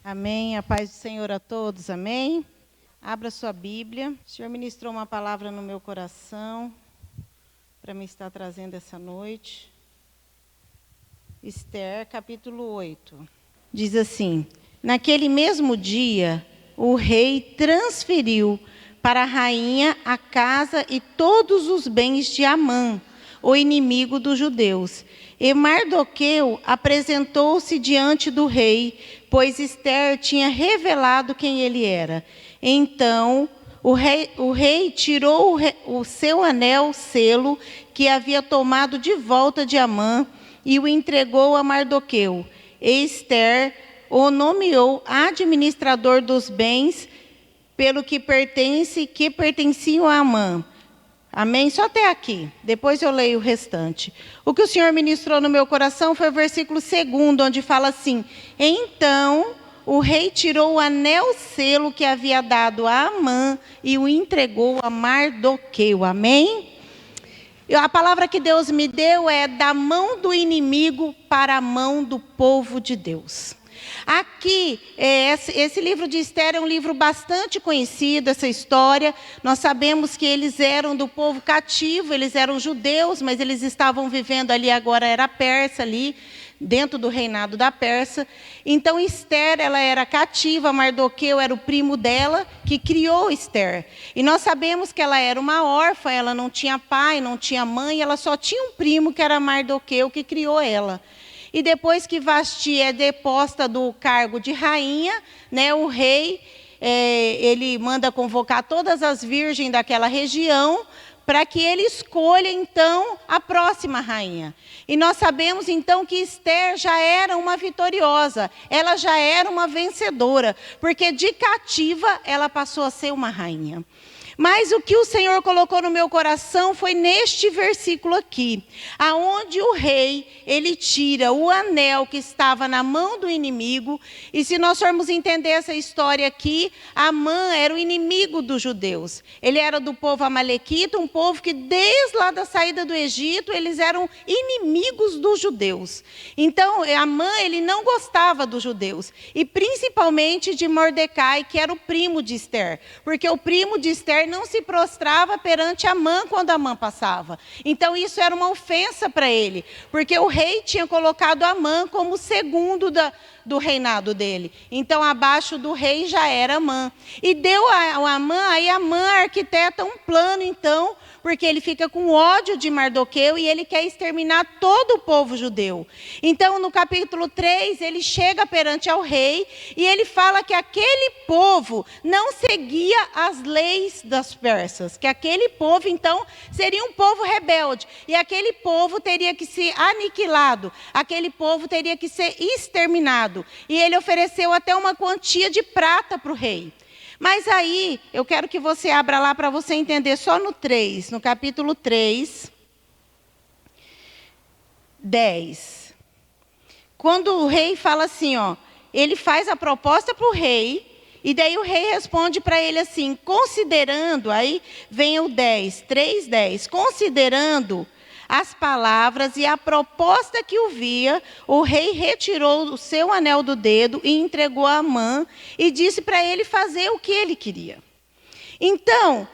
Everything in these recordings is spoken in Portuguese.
Amém. A paz do Senhor a todos. Amém. Abra sua Bíblia. O Senhor ministrou uma palavra no meu coração para me estar trazendo essa noite. Esther, capítulo 8. Diz assim: naquele mesmo dia, o rei transferiu para a rainha a casa e todos os bens de Amã, o inimigo dos judeus. E Mardoqueu apresentou-se diante do rei, pois Esther tinha revelado quem ele era. Então o rei tirou o seu anel, selo, que havia tomado de volta de Amã, e o entregou a Mardoqueu. E Esther o nomeou administrador dos bens, pelo que pertenciam a Amã. Amém? Só até aqui. Depois eu leio o restante. O que o Senhor ministrou no meu coração foi o versículo 2, onde fala assim: então o rei tirou o anel selo que havia dado a Amã e o entregou a Mardoqueu. Amém? A palavra que Deus me deu é da mão do inimigo para a mão do povo de Deus. Aqui, esse livro de Esther é um livro bastante conhecido, essa história. Nós sabemos que eles eram do povo cativo, eles eram judeus, mas eles estavam vivendo ali, agora era persa ali, dentro do reinado da Pérsia. Então Esther, ela era cativa, Mardoqueu era o primo dela, que criou Esther. E nós sabemos que ela era uma órfã, ela não tinha pai, não tinha mãe, ela só tinha um primo, que era Mardoqueu, que criou ela. E depois que Vasti é deposta do cargo de rainha, né, o rei, ele manda convocar todas as virgens daquela região, para que ele escolha, então, a próxima rainha. E nós sabemos, então, que Esther já era uma vitoriosa, ela já era uma vencedora, porque de cativa ela passou a ser uma rainha. Mas o que o Senhor colocou no meu coração foi neste versículo aqui, aonde o rei, ele tira o anel que estava na mão do inimigo, e se nós formos entender essa história aqui, Amã era o inimigo dos judeus. Ele era do povo amalequita, um povo que desde lá da saída do Egito, eles eram inimigos dos judeus. Então, Amã, ele não gostava dos judeus, e principalmente de Mordecai, que era o primo de Esther, porque o primo de Esther não se prostrava perante Amã quando Amã passava. Então isso era uma ofensa para ele, porque o rei tinha colocado Amã como segundo do reinado dele. Então abaixo do rei já era Amã. E deu a Amã, aí Amã arquiteta um plano então, porque ele fica com ódio de Mardoqueu e ele quer exterminar todo o povo judeu. Então, no capítulo 3, ele chega perante ao rei e ele fala que aquele povo não seguia as leis das persas, que aquele povo, então, seria um povo rebelde, e aquele povo teria que ser aniquilado, aquele povo teria que ser exterminado. E ele ofereceu até uma quantia de prata para o rei. Mas aí, eu quero que você abra lá para você entender só no 3, no capítulo 3, 10. Quando o rei fala assim, ó, ele faz a proposta para o rei, e daí o rei responde para ele assim, considerando, aí vem o 10, 3, 10, considerando as palavras e a proposta que ouvia, o rei retirou o seu anel do dedo e entregou a Amã e disse para ele fazer o que ele queria. Então,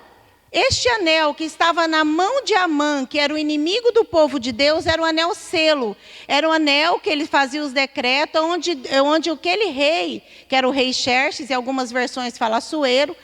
este anel que estava na mão de Amã, que era o inimigo do povo de Deus, era o anel selo. Era o anel que ele fazia os decretos, onde aquele rei, que era o rei Xerxes, em algumas versões fala Assuero,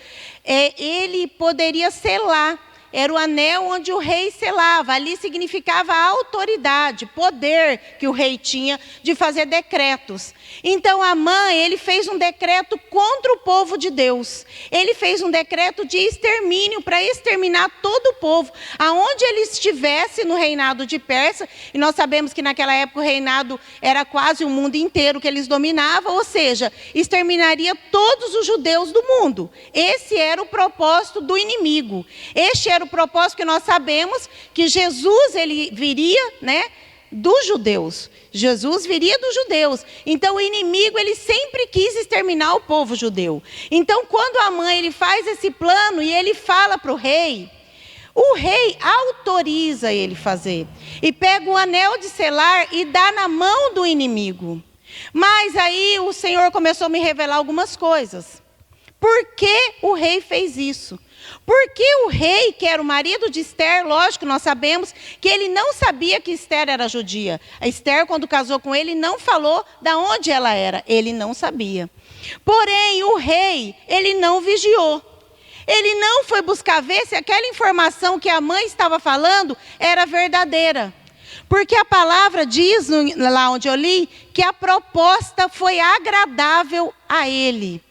ele poderia selar. Era o anel onde o rei selava, ali significava a autoridade, poder que o rei tinha de fazer decretos. Então Amã, ele fez um decreto contra o povo de Deus. Ele fez um decreto de extermínio, para exterminar todo o povo, aonde ele estivesse no reinado de Pérsia, e nós sabemos que naquela época o reinado era quase o mundo inteiro que eles dominavam, ou seja, exterminaria todos os judeus do mundo. Esse era o propósito do inimigo. Este era o propósito que nós sabemos que Jesus, ele viria, né, dos judeus. Jesus viria dos judeus. Então o inimigo, ele sempre quis exterminar o povo judeu. Então quando Amã, ele faz esse plano e ele fala para o rei autoriza ele fazer. E pega o anel de selar e dá na mão do inimigo. Mas aí o Senhor começou a me revelar algumas coisas. Por que o rei fez isso? Porque o rei, que era o marido de Esther, lógico, nós sabemos que ele não sabia que Esther era judia. A Esther, quando casou com ele, não falou de onde ela era. Ele não sabia. Porém, o rei, ele não vigiou. Ele não foi buscar ver se aquela informação que a mãe estava falando era verdadeira. Porque a palavra diz, lá onde eu li, que a proposta foi agradável a ele.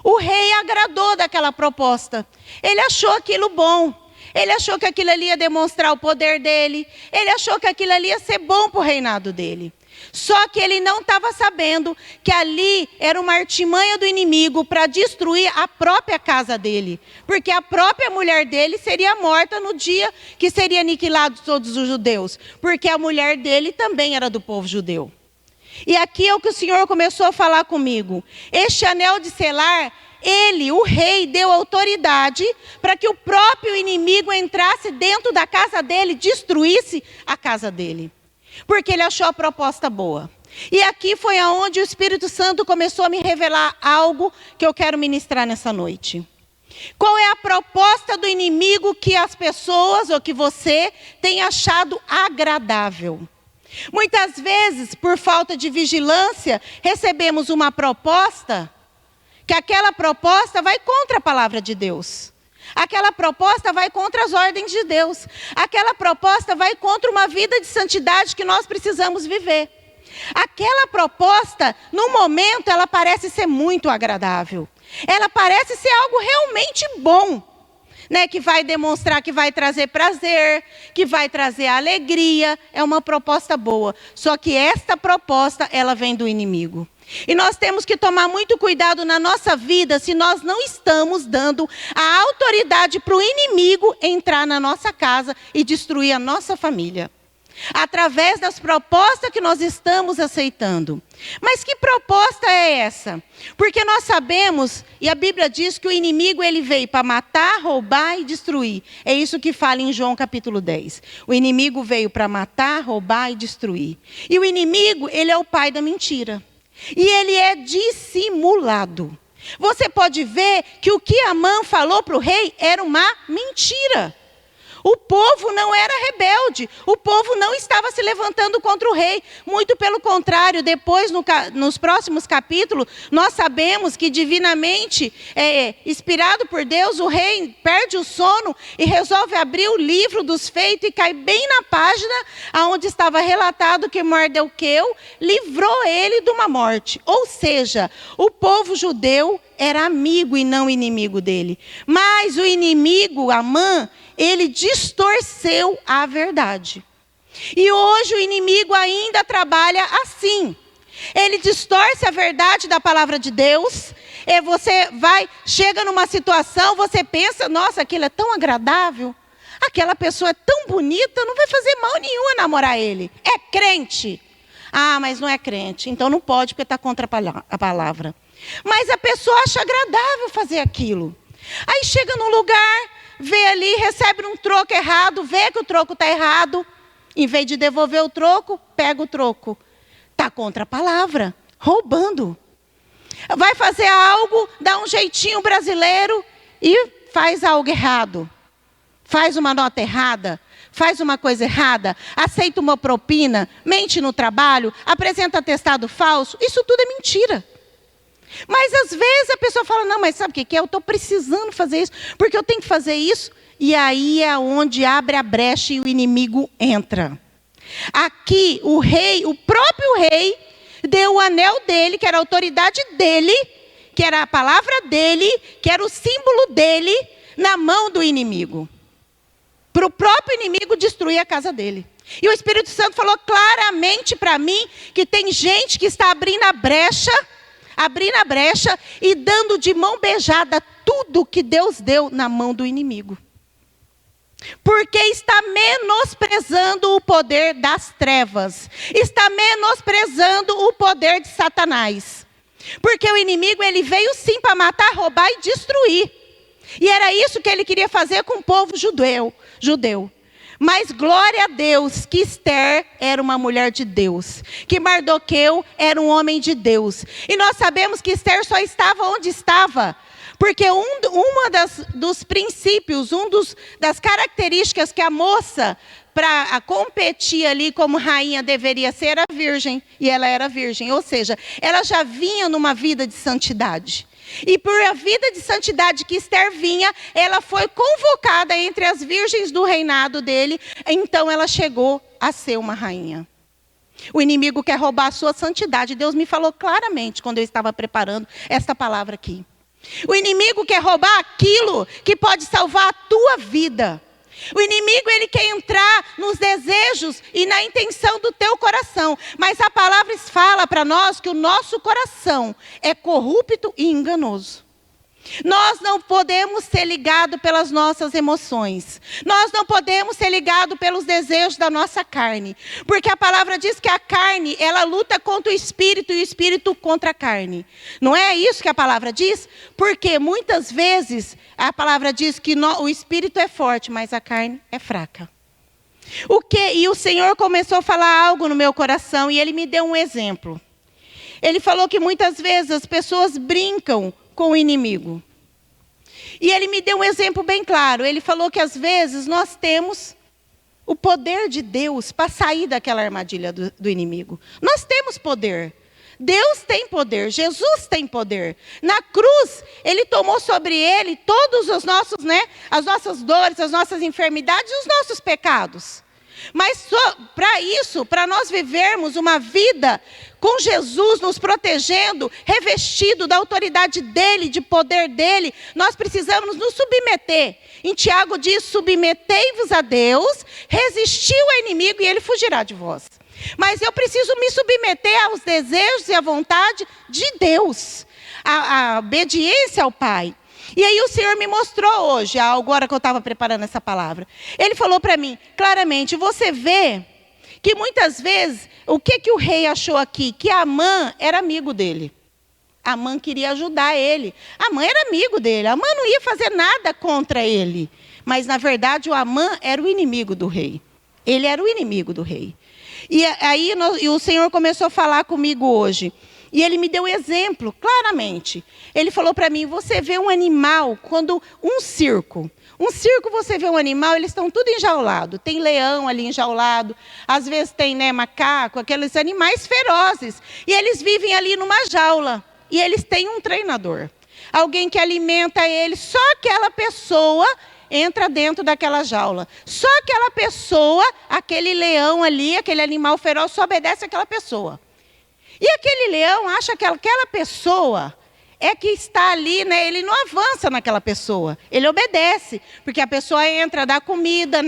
O rei agradou daquela proposta. Ele achou aquilo bom. Ele achou que aquilo ali ia demonstrar o poder dele. Ele achou que aquilo ali ia ser bom para o reinado dele. Só que ele não estava sabendo que ali era uma artimanha do inimigo para destruir a própria casa dele. Porque a própria mulher dele seria morta no dia que seria aniquilado todos os judeus. Porque a mulher dele também era do povo judeu. E aqui é o que o Senhor começou a falar comigo. Este anel de selar, ele, o rei, deu autoridade para que o próprio inimigo entrasse dentro da casa dele, destruísse a casa dele. Porque ele achou a proposta boa. E aqui foi aonde o Espírito Santo começou a me revelar algo que eu quero ministrar nessa noite. Qual é a proposta do inimigo que as pessoas, ou que você, tem achado agradável? Muitas vezes, por falta de vigilância, recebemos uma proposta, que aquela proposta vai contra a palavra de Deus. Aquela proposta vai contra as ordens de Deus. Aquela proposta vai contra uma vida de santidade que nós precisamos viver. Aquela proposta, no momento, ela parece ser muito agradável. Ela parece ser algo realmente bom. Que vai demonstrar que vai trazer prazer, que vai trazer alegria. É uma proposta boa. Só que esta proposta, ela vem do inimigo. E nós temos que tomar muito cuidado na nossa vida se nós não estamos dando a autoridade para o inimigo entrar na nossa casa e destruir a nossa família. Através das propostas que nós estamos aceitando. Mas que proposta é essa? Porque nós sabemos, e a Bíblia diz que o inimigo ele veio para matar, roubar e destruir. É isso que fala em João capítulo 10. O inimigo veio para matar, roubar e destruir. E o inimigo, ele é o pai da mentira. E ele é dissimulado. Você pode ver que o que Amã falou para o rei era uma mentira. O povo não era rebelde, o povo não estava se levantando contra o rei. Muito pelo contrário, depois nos próximos capítulos, nós sabemos que divinamente, inspirado por Deus, o rei perde o sono e resolve abrir o livro dos feitos e cai bem na página onde estava relatado que Mardoqueu livrou ele de uma morte. Ou seja, o povo judeu era amigo e não inimigo dele. Mas o inimigo, Amã, ele distorceu a verdade. E hoje o inimigo ainda trabalha assim. Ele distorce a verdade da palavra de Deus. E você chega numa situação, você pensa, nossa, aquilo é tão agradável. Aquela pessoa é tão bonita, não vai fazer mal nenhum a namorar ele. É crente. Ah, mas não é crente, então não pode porque está contra a palavra. Mas a pessoa acha agradável fazer aquilo. Aí chega num lugar, vê ali, recebe um troco errado, vê que o troco está errado. Em vez de devolver o troco, pega o troco. Está contra a palavra, roubando. Vai fazer algo, dá um jeitinho brasileiro e faz algo errado. Faz uma nota errada, faz uma coisa errada, aceita uma propina, mente no trabalho, apresenta atestado falso. Isso tudo é mentira. Mas às vezes a pessoa fala, não, mas sabe o que é? Eu estou precisando fazer isso, porque eu tenho que fazer isso. E aí é onde abre a brecha e o inimigo entra. Aqui o rei, o próprio rei, deu o anel dele, que era a autoridade dele, que era a palavra dele, que era o símbolo dele, na mão do inimigo. Para o próprio inimigo destruir a casa dele. E o Espírito Santo falou claramente para mim que tem gente que está abrindo a brecha e dando de mão beijada tudo que Deus deu na mão do inimigo. Porque está menosprezando o poder das trevas. Está menosprezando o poder de Satanás. Porque o inimigo ele veio sim para matar, roubar e destruir. E era isso que ele queria fazer com o povo judeu. Mas glória a Deus que Esther era uma mulher de Deus, que Mardoqueu era um homem de Deus. E nós sabemos que Esther só estava onde estava, porque dos princípios, das características que a moça, para competir ali como rainha deveria ser, era virgem. E ela era virgem, ou seja, ela já vinha numa vida de santidade. E por a vida de santidade que Esther vinha, ela foi convocada entre as virgens do reinado dele. Então ela chegou a ser uma rainha. O inimigo quer roubar a sua santidade. Deus me falou claramente quando eu estava preparando esta palavra aqui. O inimigo quer roubar aquilo que pode salvar a tua vida. O inimigo, ele quer entrar nos desejos e na intenção do teu coração. Mas a palavra fala para nós que o nosso coração é corrupto e enganoso. Nós não podemos ser ligados pelas nossas emoções. Nós não podemos ser ligados pelos desejos da nossa carne. Porque a palavra diz que a carne, ela luta contra o espírito e o espírito contra a carne. Não é isso que a palavra diz? Porque muitas vezes a palavra diz que o espírito é forte, mas a carne é fraca. E o Senhor começou a falar algo no meu coração e Ele me deu um exemplo. Ele falou que muitas vezes as pessoas brincam com o inimigo. E ele me deu um exemplo bem claro. Ele falou que às vezes nós temos o poder de Deus para sair daquela armadilha do inimigo. Nós temos poder. Deus tem poder, Jesus tem poder. Na cruz, Ele tomou sobre Ele todos os nossos, as nossas dores, as nossas enfermidades e os nossos pecados. Mas para isso, para nós vivermos uma vida com Jesus nos protegendo, revestido da autoridade dEle, de poder dEle, nós precisamos nos submeter. Em Tiago diz, submetei-vos a Deus, resistiu ao inimigo e ele fugirá de vós. Mas eu preciso me submeter aos desejos e à vontade de Deus, a obediência ao Pai. E aí o Senhor me mostrou hoje, agora que eu estava preparando essa palavra. Ele falou para mim, claramente, você vê que muitas vezes, o que o rei achou aqui? Que Amã era amigo dele. Amã queria ajudar ele. Amã era amigo dele. Amã não ia fazer nada contra ele. Mas, na verdade, o Amã era o inimigo do rei. Ele era o inimigo do rei. E aí o Senhor começou a falar comigo hoje. E ele me deu um exemplo, claramente. Ele falou para mim, você vê um animal, quando um circo você vê um animal, eles estão tudo enjaulado. Tem leão ali enjaulado, às vezes tem macaco, aqueles animais ferozes. E eles vivem ali numa jaula. E eles têm um treinador. Alguém que alimenta eles, só aquela pessoa entra dentro daquela jaula. Só aquela pessoa, aquele leão ali, aquele animal feroz, só obedece àquela pessoa. E aquele leão acha que aquela pessoa é que está ali, ele não avança naquela pessoa. Ele obedece, porque a pessoa entra, dá comida,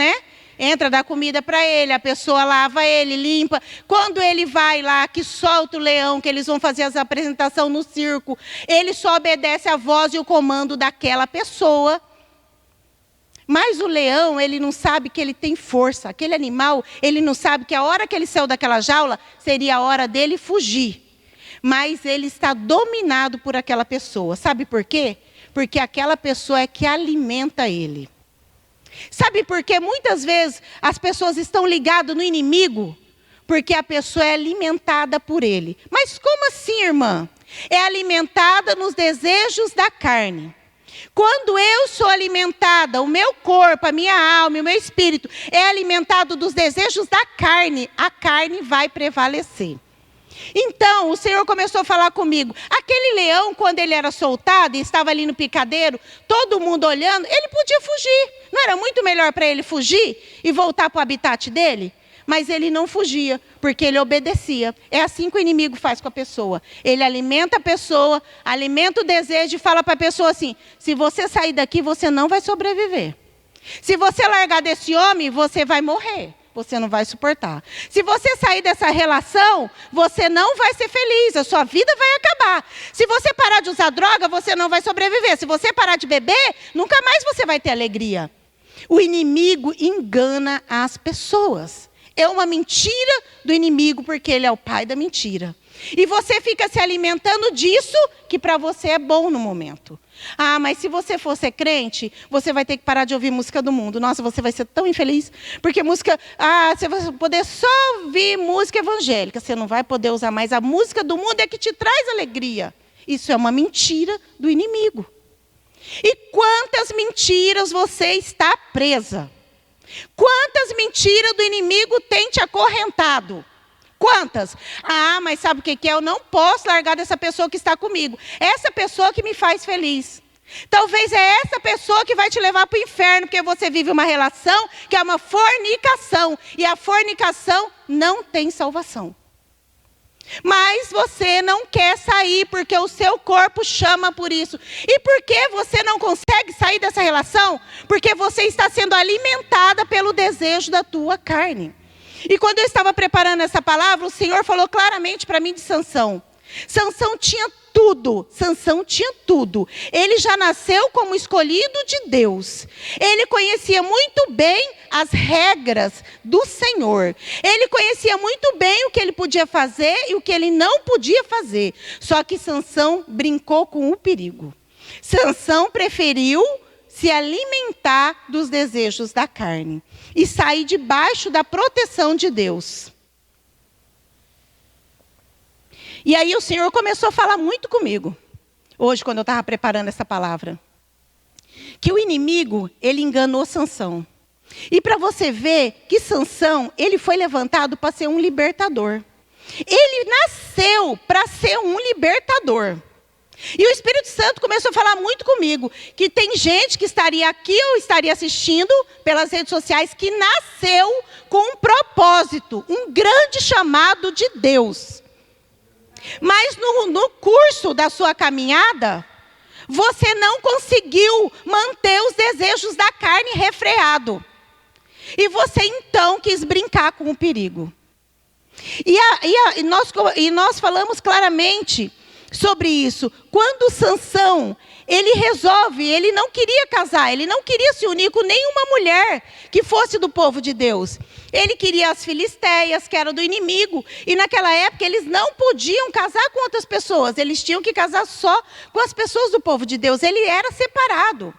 Entra, dá comida para ele, a pessoa lava ele, limpa. Quando ele vai lá, que solta o leão, que eles vão fazer as apresentações no circo, ele só obedece a voz e o comando daquela pessoa. Mas o leão, ele não sabe que ele tem força. Aquele animal, ele não sabe que a hora que ele saiu daquela jaula, seria a hora dele fugir. Mas ele está dominado por aquela pessoa. Sabe por quê? Porque aquela pessoa é que alimenta ele. Sabe por que muitas vezes as pessoas estão ligadas no inimigo? Porque a pessoa é alimentada por ele. Mas como assim, irmã? É alimentada nos desejos da carne. Quando eu sou alimentada, o meu corpo, a minha alma, o meu espírito é alimentado dos desejos da carne, a carne vai prevalecer. Então, o Senhor começou a falar comigo. Aquele leão, quando ele era soltado e estava ali no picadeiro, todo mundo olhando, ele podia fugir. Não era muito melhor para ele fugir e voltar para o habitat dele? Mas ele não fugia, porque ele obedecia. É assim que o inimigo faz com a pessoa. Ele alimenta a pessoa, alimenta o desejo e fala para a pessoa assim, se você sair daqui, você não vai sobreviver. Se você largar desse homem, você vai morrer. Você não vai suportar. Se você sair dessa relação, você não vai ser feliz, a sua vida vai acabar. Se você parar de usar droga, você não vai sobreviver. Se você parar de beber, nunca mais você vai ter alegria. O inimigo engana as pessoas. É uma mentira do inimigo, porque ele é o pai da mentira. E você fica se alimentando disso que para você é bom no momento. Ah, mas se você for ser crente, você vai ter que parar de ouvir música do mundo. Nossa, você vai ser tão infeliz. Porque música... você vai poder só ouvir música evangélica. Você não vai poder usar mais. A música do mundo é que te traz alegria. Isso é uma mentira do inimigo. E quantas mentiras você está presa? Quantas mentiras do inimigo tem te acorrentado? Quantas? Ah, mas sabe o que é? Eu não posso largar dessa pessoa que está comigo. Essa pessoa que me faz feliz. Talvez é essa pessoa que vai te levar para o inferno, porque você vive uma relação que é uma fornicação. E a fornicação não tem salvação. Mas você não quer sair, porque o seu corpo chama por isso. E por que você não consegue sair dessa relação? Porque você está sendo alimentada pelo desejo da tua carne. E quando eu estava preparando essa palavra, o Senhor falou claramente para mim de Sansão. Sansão tinha tudo. Sansão tinha tudo. Ele já nasceu como escolhido de Deus. Ele conhecia muito bem as regras do Senhor. Ele conhecia muito bem o que ele podia fazer e o que ele não podia fazer. Só que Sansão brincou com o perigo. Sansão preferiu se alimentar dos desejos da carne e sair debaixo da proteção de Deus. E aí o Senhor começou a falar muito comigo, hoje quando eu estava preparando essa palavra, que o inimigo, ele enganou Sansão. E para você ver que Sansão, ele foi levantado para ser um libertador. Ele nasceu para ser um libertador. E o Espírito Santo começou a falar muito comigo, que tem gente que estaria aqui ou estaria assistindo pelas redes sociais, que nasceu com um propósito, um grande chamado de Deus. Mas no curso da sua caminhada, você não conseguiu manter os desejos da carne refreado. E você então quis brincar com o perigo. E nós falamos claramente sobre isso. Quando Sansão, ele não queria casar, ele não queria se unir com nenhuma mulher que fosse do povo de Deus. Ele queria as filisteias, que eram do inimigo. E naquela época eles não podiam casar com outras pessoas. Eles tinham que casar só com as pessoas do povo de Deus. Ele era separado.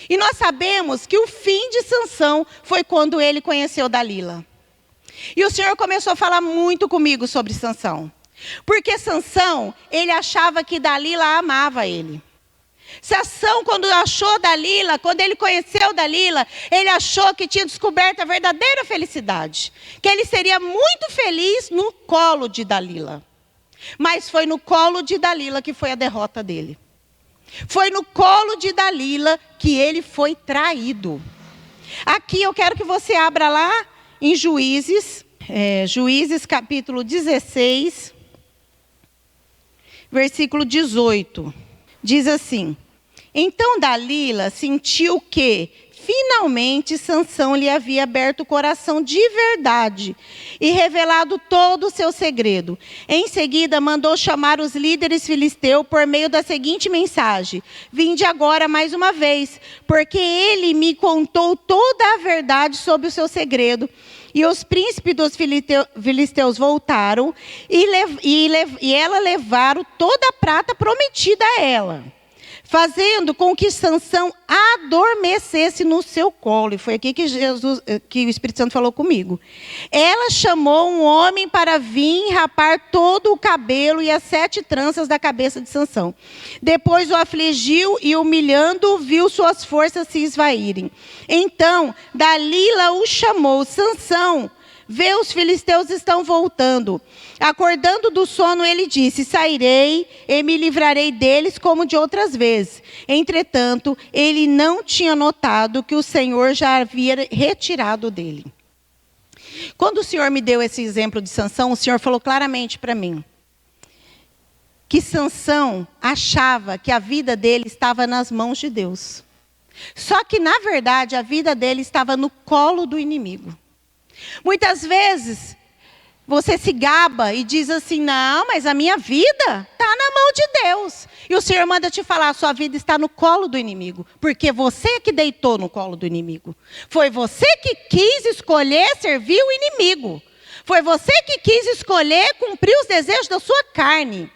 E nós sabemos que o fim de Sansão foi quando ele conheceu Dalila. E o Senhor começou a falar muito comigo sobre Sansão. Porque Sansão, ele achava que Dalila amava ele. Sansão, quando achou Dalila, quando ele conheceu Dalila, ele achou que tinha descoberto a verdadeira felicidade. Que ele seria muito feliz no colo de Dalila. Mas foi no colo de Dalila que foi a derrota dele. Foi no colo de Dalila que ele foi traído. Aqui eu quero que você abra lá em Juízes, Juízes capítulo 16, versículo 18. Diz assim: então Dalila sentiu que finalmente Sansão lhe havia aberto o coração de verdade e revelado todo o seu segredo. Em seguida mandou chamar os líderes filisteus por meio da seguinte mensagem: vinde agora mais uma vez, porque ele me contou toda a verdade sobre o seu segredo. E os príncipes dos filisteus voltaram e ela levaram toda a prata prometida a ela, fazendo com que Sansão adormecesse no seu colo. E foi aqui que o Espírito Santo falou comigo. Ela chamou um homem para vir rapar todo o cabelo e as 7 tranças da cabeça de Sansão. Depois o afligiu e, humilhando, viu suas forças se esvaírem. Então Dalila o chamou: Sansão, vê, os filisteus estão voltando. Acordando do sono, ele disse: sairei e me livrarei deles como de outras vezes. Entretanto, ele não tinha notado que o Senhor já havia retirado dele. Quando o Senhor me deu esse exemplo de Sansão, o Senhor falou claramente para mim que Sansão achava que a vida dele estava nas mãos de Deus. Só que, na verdade, a vida dele estava no colo do inimigo. Muitas vezes, você se gaba e diz assim: não, mas a minha vida está na mão de Deus. E o Senhor manda te falar: a sua vida está no colo do inimigo. Porque você que deitou no colo do inimigo. Foi você que quis escolher servir o inimigo. Foi você que quis escolher cumprir os desejos da sua carne.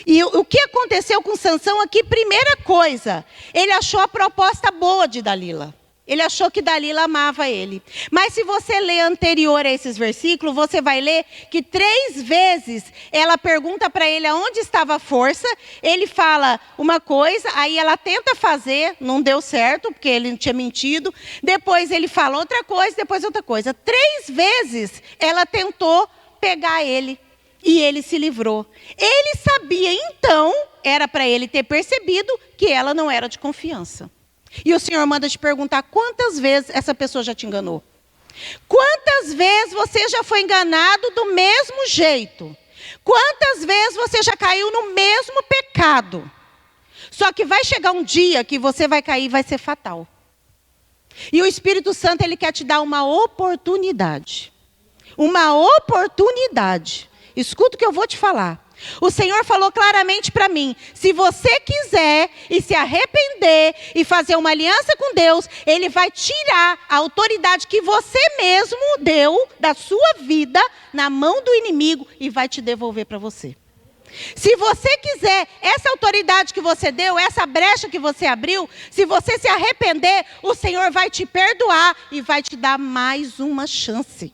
E o que aconteceu com Sansão aqui? Primeira coisa, ele achou a proposta boa de Dalila. Ele achou que Dalila amava ele. Mas se você ler anterior a esses versículos, você vai ler que 3 vezes ela pergunta para ele aonde estava a força. Ele fala uma coisa, aí ela tenta fazer, não deu certo, porque ele tinha mentido. Depois ele fala outra coisa, depois outra coisa. 3 vezes ela tentou pegar ele e ele se livrou. Ele sabia, então, era para ele ter percebido que ela não era de confiança. E o Senhor manda te perguntar quantas vezes essa pessoa já te enganou. Quantas vezes você já foi enganado do mesmo jeito? Quantas vezes você já caiu no mesmo pecado? Só que vai chegar um dia que você vai cair e vai ser fatal. E o Espírito Santo, ele quer te dar uma oportunidade. Uma oportunidade. Escuta o que eu vou te falar. O Senhor falou claramente para mim, se você quiser e se arrepender e fazer uma aliança com Deus, Ele vai tirar a autoridade que você mesmo deu da sua vida na mão do inimigo e vai te devolver para você. Se você quiser, essa autoridade que você deu, essa brecha que você abriu, se você se arrepender, o Senhor vai te perdoar e vai te dar mais uma chance.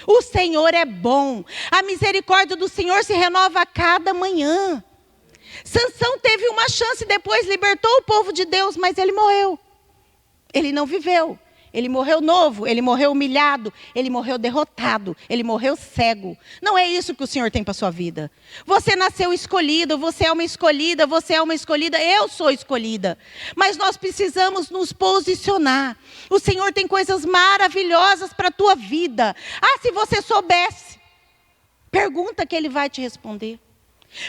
O Senhor é bom. A misericórdia do Senhor se renova a cada manhã. Sansão teve uma chance depois, libertou o povo de Deus, mas ele morreu. Ele não viveu. Ele morreu novo, ele morreu humilhado, ele morreu derrotado, ele morreu cego. Não é isso que o Senhor tem para a sua vida. Você nasceu escolhido, você é uma escolhida, você é uma escolhida, eu sou escolhida. Mas nós precisamos nos posicionar. O Senhor tem coisas maravilhosas para a tua vida. Ah, se você soubesse, pergunta que Ele vai te responder.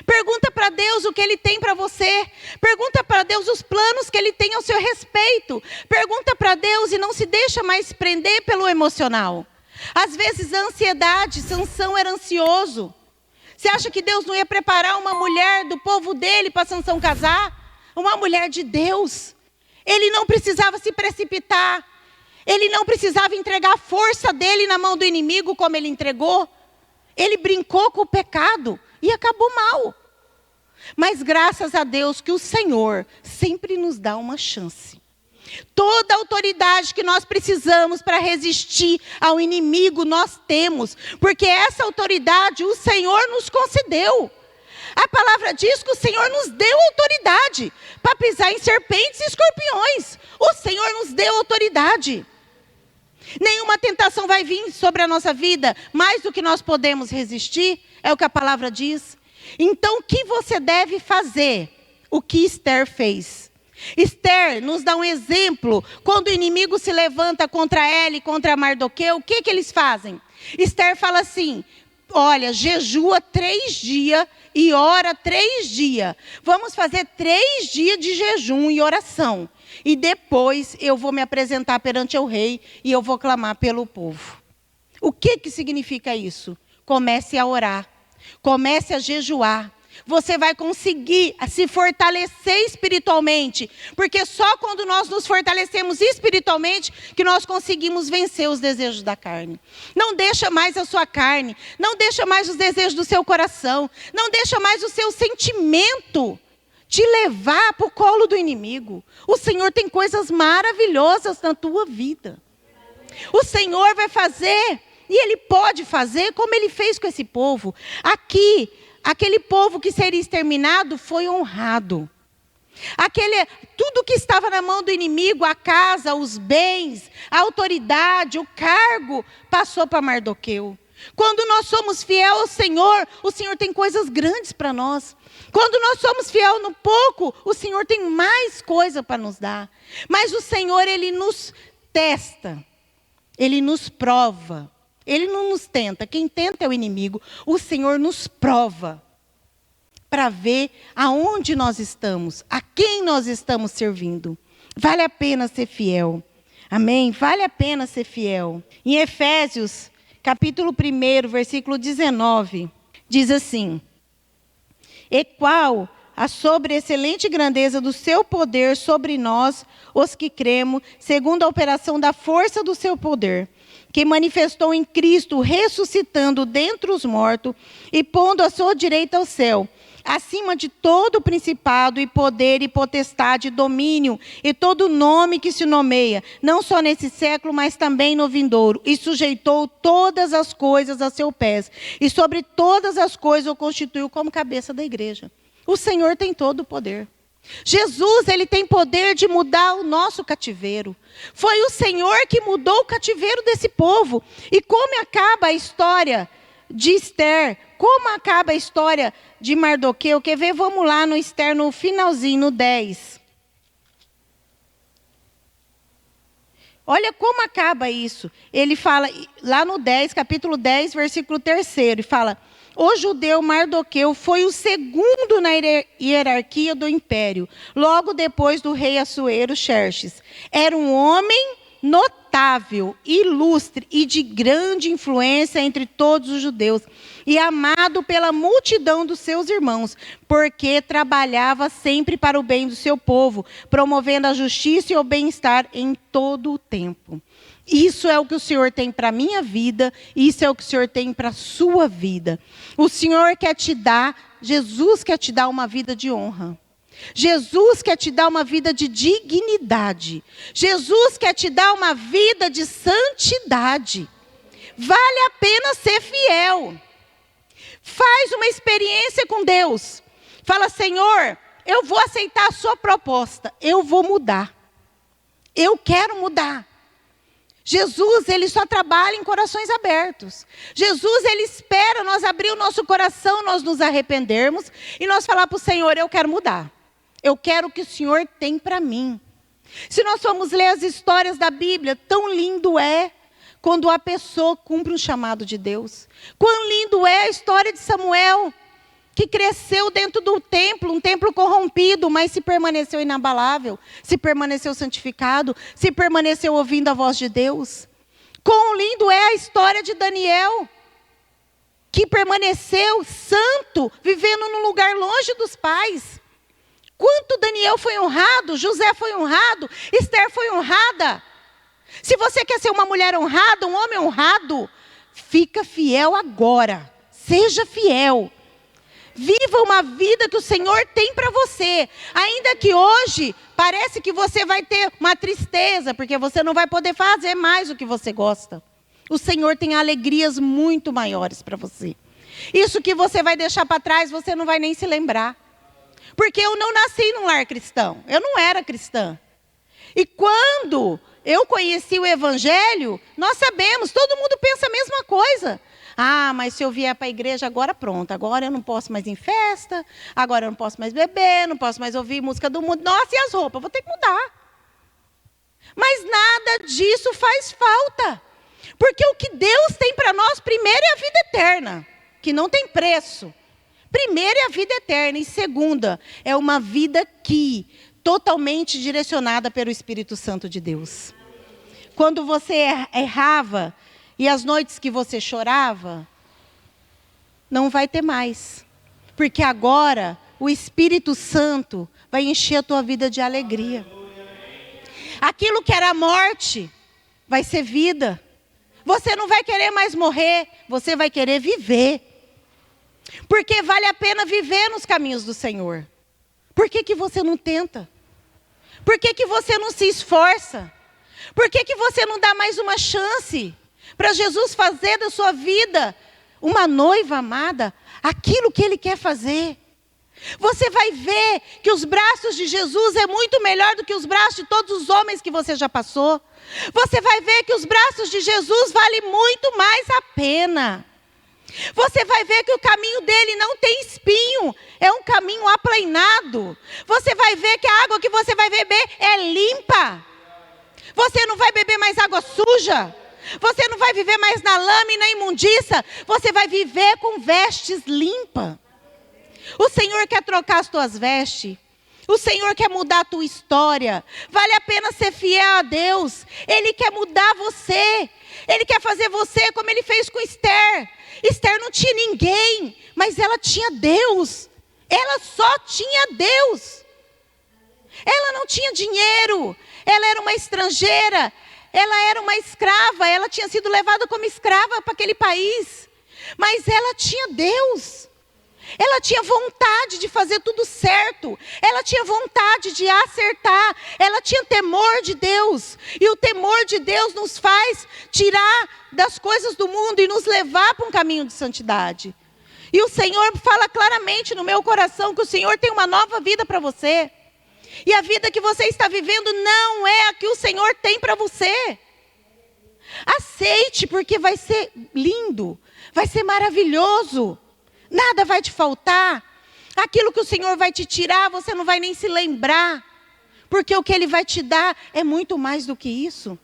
Pergunta para Deus o que Ele tem para você. Pergunta para Deus os planos que Ele tem ao seu respeito. Pergunta para Deus e não se deixa mais prender pelo emocional. Às vezes a ansiedade, Sansão era ansioso. Você acha que Deus não ia preparar uma mulher do povo dele para Sansão casar? Uma mulher de Deus. Ele não precisava se precipitar. Ele não precisava entregar a força dele na mão do inimigo como ele entregou. Ele brincou com o pecado. E acabou mal. Mas graças a Deus que o Senhor sempre nos dá uma chance. Toda a autoridade que nós precisamos para resistir ao inimigo nós temos. Porque essa autoridade o Senhor nos concedeu. A palavra diz que o Senhor nos deu autoridade para pisar em serpentes e escorpiões. O Senhor nos deu autoridade. Nenhuma tentação vai vir sobre a nossa vida mais do que nós podemos resistir. É o que a palavra diz. Então, o que você deve fazer? O que Esther fez. Esther nos dá um exemplo. Quando o inimigo se levanta contra ela e contra Mardoqueu, o que eles fazem? Esther fala assim, olha, jejua 3 dias e ora 3 dias. Vamos fazer 3 dias de jejum e oração. E depois eu vou me apresentar perante o rei e eu vou clamar pelo povo. O que significa isso? Comece a orar. Comece a jejuar. Você vai conseguir se fortalecer espiritualmente. Porque só quando nós nos fortalecemos espiritualmente que nós conseguimos vencer os desejos da carne. Não deixa mais a sua carne. Não deixa mais os desejos do seu coração. Não deixa mais o seu sentimento te levar para o colo do inimigo. O Senhor tem coisas maravilhosas na tua vida. O Senhor vai fazer, e Ele pode fazer como Ele fez com esse povo. Aqui, aquele povo que seria exterminado foi honrado. Tudo que estava na mão do inimigo, a casa, os bens, a autoridade, o cargo, passou para Mardoqueu. Quando nós somos fiel ao Senhor, o Senhor tem coisas grandes para nós. Quando nós somos fiel no pouco, o Senhor tem mais coisa para nos dar. Mas o Senhor, Ele nos testa. Ele nos prova. Ele não nos tenta. Quem tenta é o inimigo. O Senhor nos prova. Para ver aonde nós estamos. A quem nós estamos servindo. Vale a pena ser fiel. Amém? Vale a pena ser fiel. Em Efésios, capítulo 1, versículo 19. Diz assim. E qual a sobreexcelente grandeza do seu poder sobre nós, os que cremos, segundo a operação da força do seu poder, que manifestou em Cristo, ressuscitando dentre os mortos e pondo à sua direita ao céu, acima de todo principado e poder e potestade e domínio e todo nome que se nomeia, não só nesse século, mas também no vindouro, e sujeitou todas as coisas a seus pés, e sobre todas as coisas o constituiu como cabeça da igreja. O Senhor tem todo o poder. Jesus, ele tem poder de mudar o nosso cativeiro. Foi o Senhor que mudou o cativeiro desse povo. E como acaba a história de Esther? Como acaba a história de Mardoqueu? Quer ver? Vamos lá no Esther, no finalzinho, no 10. Olha como acaba isso. Ele fala, lá no 10, capítulo 10, versículo 3, e fala: o judeu Mardoqueu foi o segundo na hierarquia do império, logo depois do rei Assuero Xerxes. Era um homem notável, ilustre e de grande influência entre todos os judeus, e amado pela multidão dos seus irmãos, porque trabalhava sempre para o bem do seu povo, promovendo a justiça e o bem-estar em todo o tempo. Isso é o que o Senhor tem para a minha vida, isso é o que o Senhor tem para a sua vida. O Senhor quer te dar, Jesus quer te dar uma vida de honra. Jesus quer te dar uma vida de dignidade. Jesus quer te dar uma vida de santidade. Vale a pena ser fiel. Faz uma experiência com Deus. Fala: Senhor, eu vou aceitar a sua proposta. Eu vou mudar. Eu quero mudar. Jesus, ele só trabalha em corações abertos. Jesus, ele espera nós abrir o nosso coração, nós nos arrependermos e nós falar para o Senhor: eu quero mudar. Eu quero o que o Senhor tem para mim. Se nós formos ler as histórias da Bíblia, tão lindo é quando a pessoa cumpre um chamado de Deus. Quão lindo é a história de Samuel, que cresceu dentro do templo, um templo corrompido, mas se permaneceu inabalável, se permaneceu santificado, se permaneceu ouvindo a voz de Deus. Quão lindo é a história de Daniel, que permaneceu santo, vivendo num lugar longe dos pais. Quanto Daniel foi honrado, José foi honrado, Esther foi honrada. Se você quer ser uma mulher honrada, um homem honrado, fica fiel agora, seja fiel. Viva uma vida que o Senhor tem para você. Ainda que hoje parece que você vai ter uma tristeza, porque você não vai poder fazer mais o que você gosta. O Senhor tem alegrias muito maiores para você. Isso que você vai deixar para trás, você não vai nem se lembrar. Porque eu não nasci num lar cristão. Eu não era cristã. E quando eu conheci o Evangelho, nós sabemos, todo mundo pensa a mesma coisa. Ah, mas se eu vier para a igreja agora, pronto. Agora eu não posso mais ir em festa. Agora eu não posso mais beber. Não posso mais ouvir música do mundo. Nossa, e as roupas? Vou ter que mudar. Mas nada disso faz falta. Porque o que Deus tem para nós, primeiro é a vida eterna, que não tem preço. Primeiro é a vida eterna. E segunda, é uma vida que totalmente direcionada pelo Espírito Santo de Deus. Quando você errava, e as noites que você chorava, não vai ter mais. Porque agora o Espírito Santo vai encher a tua vida de alegria. Aquilo que era morte vai ser vida. Você não vai querer mais morrer, você vai querer viver. Porque vale a pena viver nos caminhos do Senhor. Por que que você não tenta? Por que que você não se esforça? Por que que você não dá mais uma chance para Jesus fazer da sua vida uma noiva amada, aquilo que Ele quer fazer? Você vai ver que os braços de Jesus é muito melhor do que os braços de todos os homens que você já passou. Você vai ver que os braços de Jesus valem muito mais a pena. Você vai ver que o caminho dele não tem espinho, é um caminho aplainado. Você vai ver que a água que você vai beber é limpa. Você não vai beber mais água suja. Você não vai viver mais na lama e na imundícia. Você vai viver com vestes limpas. O Senhor quer trocar as tuas vestes. O Senhor quer mudar a tua história. Vale a pena ser fiel a Deus. Ele quer mudar você. Ele quer fazer você como Ele fez com Esther. Esther não tinha ninguém, mas ela tinha Deus. Ela só tinha Deus. Ela não tinha dinheiro. Ela era uma estrangeira. Ela era uma escrava, ela tinha sido levada como escrava para aquele país. Mas ela tinha Deus. Ela tinha vontade de fazer tudo certo. Ela tinha vontade de acertar. Ela tinha temor de Deus. E o temor de Deus nos faz tirar das coisas do mundo e nos levar para um caminho de santidade. E o Senhor fala claramente no meu coração que o Senhor tem uma nova vida para você. E a vida que você está vivendo não é a que o Senhor tem para você. Aceite, porque vai ser lindo. Vai ser maravilhoso. Nada vai te faltar. Aquilo que o Senhor vai te tirar, você não vai nem se lembrar. Porque o que Ele vai te dar é muito mais do que isso.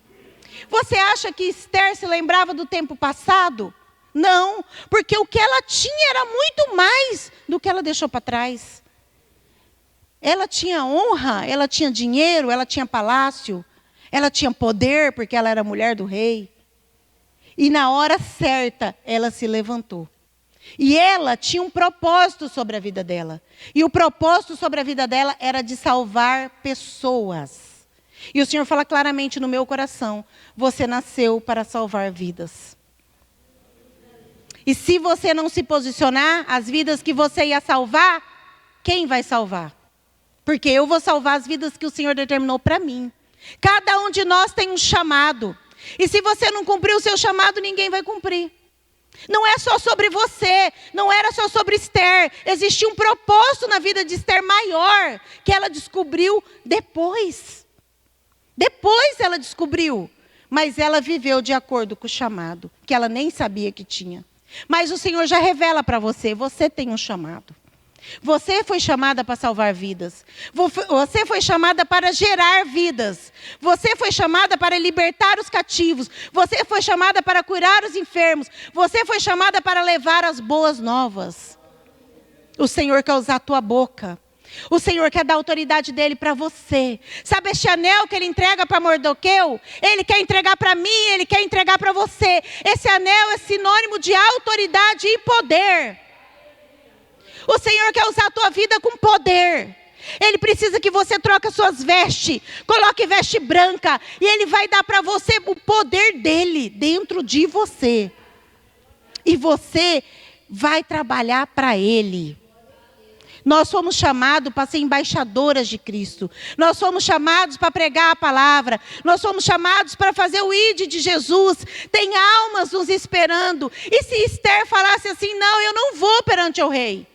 Você acha que Esther se lembrava do tempo passado? Não, porque o que ela tinha era muito mais do que ela deixou para trás. Ela tinha honra, ela tinha dinheiro, ela tinha palácio, ela tinha poder, porque ela era mulher do rei. E na hora certa, ela se levantou. E ela tinha um propósito sobre a vida dela. E o propósito sobre a vida dela era de salvar pessoas. E o Senhor fala claramente no meu coração: você nasceu para salvar vidas. E se você não se posicionar, as vidas que você ia salvar, quem vai salvar? Porque eu vou salvar as vidas que o Senhor determinou para mim. Cada um de nós tem um chamado. E se você não cumprir o seu chamado, ninguém vai cumprir. Não é só sobre você, não era só sobre Esther. Existia um propósito na vida de Esther maior, que ela descobriu depois. Depois ela descobriu. Mas ela viveu de acordo com o chamado, que ela nem sabia que tinha. Mas o Senhor já revela para você, você tem um chamado. Você foi chamada para salvar vidas. Você foi chamada para gerar vidas. Você foi chamada para libertar os cativos. Você foi chamada para curar os enfermos. Você foi chamada para levar as boas novas. O Senhor quer usar a tua boca. O Senhor quer dar a autoridade dele para você. Sabe este anel que ele entrega para Mardoqueu? Ele quer entregar para mim, ele quer entregar para você. Esse anel é sinônimo de autoridade e poder. O Senhor quer usar a tua vida com poder. Ele precisa que você troque suas vestes, coloque veste branca, e Ele vai dar para você o poder dEle dentro de você. E você vai trabalhar para Ele. Nós fomos chamados para ser embaixadoras de Cristo. Nós fomos chamados para pregar a palavra. Nós fomos chamados para fazer o ID de Jesus. Tem almas nos esperando. E se Esther falasse assim: não, eu não vou perante o rei.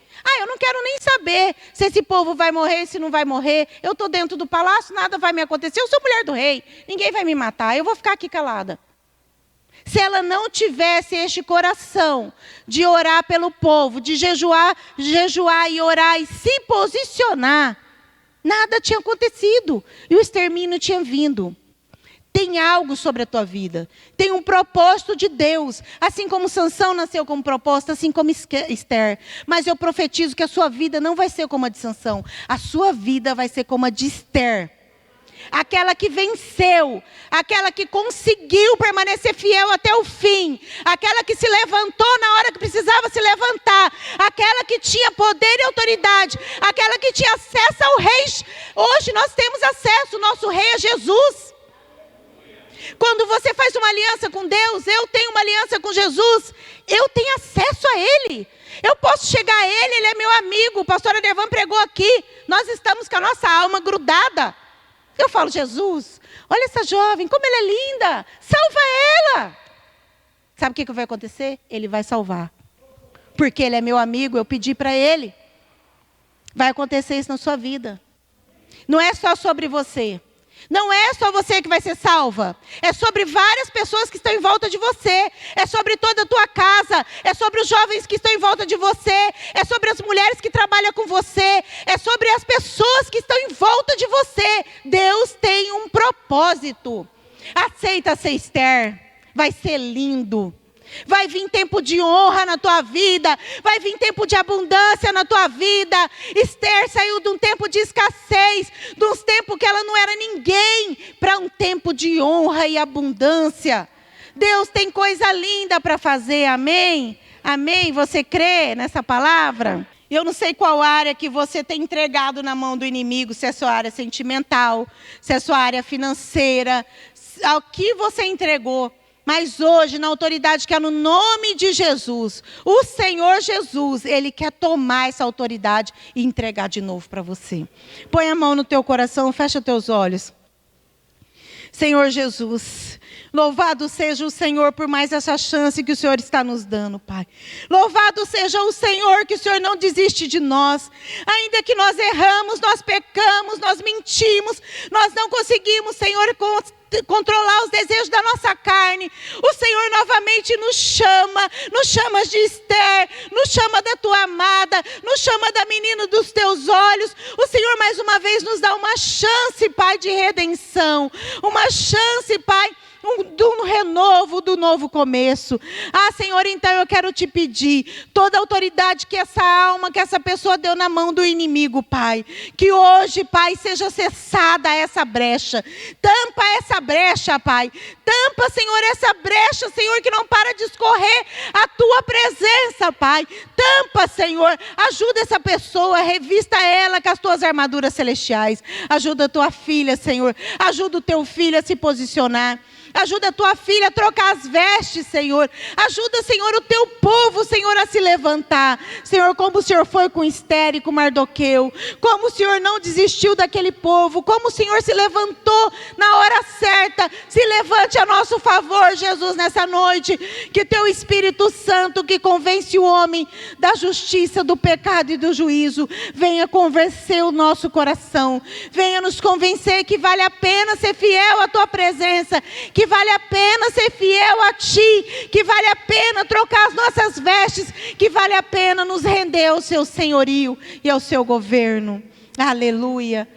Eu não quero nem saber se esse povo vai morrer, se não vai morrer. Eu estou dentro do palácio, nada vai me acontecer. Eu sou mulher do rei, ninguém vai me matar. Eu vou ficar aqui calada. Se ela não tivesse este coração de orar pelo povo, de jejuar e orar e se posicionar, nada tinha acontecido. E o extermínio tinha vindo. Tem algo sobre a tua vida. Tem um propósito de Deus. Assim como Sansão nasceu com um propósito, assim como Esther. Mas eu profetizo que a sua vida não vai ser como a de Sansão. A sua vida vai ser como a de Esther. Aquela que venceu. Aquela que conseguiu permanecer fiel até o fim. Aquela que se levantou na hora que precisava se levantar. Aquela que tinha poder e autoridade. Aquela que tinha acesso ao rei. Hoje nós temos acesso. O nosso rei é Jesus. Quando você faz uma aliança com Deus, eu tenho uma aliança com Jesus, eu tenho acesso a Ele. Eu posso chegar a Ele, Ele é meu amigo. O pastor Adervan pregou aqui. Nós estamos com a nossa alma grudada. Eu falo: Jesus, olha essa jovem, como ela é linda. Salva ela. Sabe o que vai acontecer? Ele vai salvar. Porque Ele é meu amigo, eu pedi para Ele. Vai acontecer isso na sua vida. Não é só sobre você. Não é só você que vai ser salva. É sobre várias pessoas que estão em volta de você. É sobre toda a tua casa. É sobre os jovens que estão em volta de você. É sobre as mulheres que trabalham com você. É sobre as pessoas que estão em volta de você. Deus tem um propósito. Aceita ser Esther. Vai ser lindo. Vai vir tempo de honra na tua vida. Vai vir tempo de abundância na tua vida. Esther saiu de um tempo de escassez, de um tempo que ela não era ninguém, para um tempo de honra e abundância. Deus tem coisa linda para fazer, amém? Amém? Você crê nessa palavra? Eu não sei qual área que você tem entregado na mão do inimigo, se é sua área sentimental, se é sua área financeira, ao que você entregou. Mas hoje, na autoridade que é no nome de Jesus, o Senhor Jesus, Ele quer tomar essa autoridade e entregar de novo para você. Põe a mão no teu coração, fecha teus olhos. Senhor Jesus, louvado seja o Senhor por mais essa chance que o Senhor está nos dando, Pai. Louvado seja o Senhor, que o Senhor não desiste de nós. Ainda que nós erramos, nós pecamos, nós mentimos, nós não conseguimos, Senhor, controlar os desejos da nossa carne. O Senhor novamente nos chama de Esther, nos chama da tua amada, nos chama da menina dos teus olhos. O Senhor mais uma vez nos dá uma chance, Pai, de redenção, uma chance, Pai, do renovo, do novo começo. Senhor, então eu quero te pedir, toda a autoridade que essa alma, que essa pessoa deu na mão do inimigo, Pai, que hoje, Pai, seja cessada essa brecha. Tampa essa brecha, Pai. Tampa, Senhor, essa brecha, Senhor, que não para de escorrer a tua presença, Pai. Tampa, Senhor, ajuda essa pessoa, revista ela com as tuas armaduras celestiais. Ajuda a tua filha, Senhor. Ajuda o teu filho a se posicionar. Ajuda a tua filha a trocar as vestes, Senhor. Ajuda, Senhor, o teu povo, Senhor, a se levantar. Senhor, como o Senhor foi com Esther e com Mardoqueu. Como o Senhor não desistiu daquele povo. Como o Senhor se levantou na hora certa. Se levante a nosso favor, Jesus, nessa noite. Que teu Espírito Santo, que convence o homem da justiça, do pecado e do juízo, venha convencer o nosso coração. Venha nos convencer que vale a pena ser fiel à tua presença. Que vale a pena ser fiel a ti, que vale a pena trocar as nossas vestes, que vale a pena nos render ao seu senhorio e ao seu governo. Aleluia.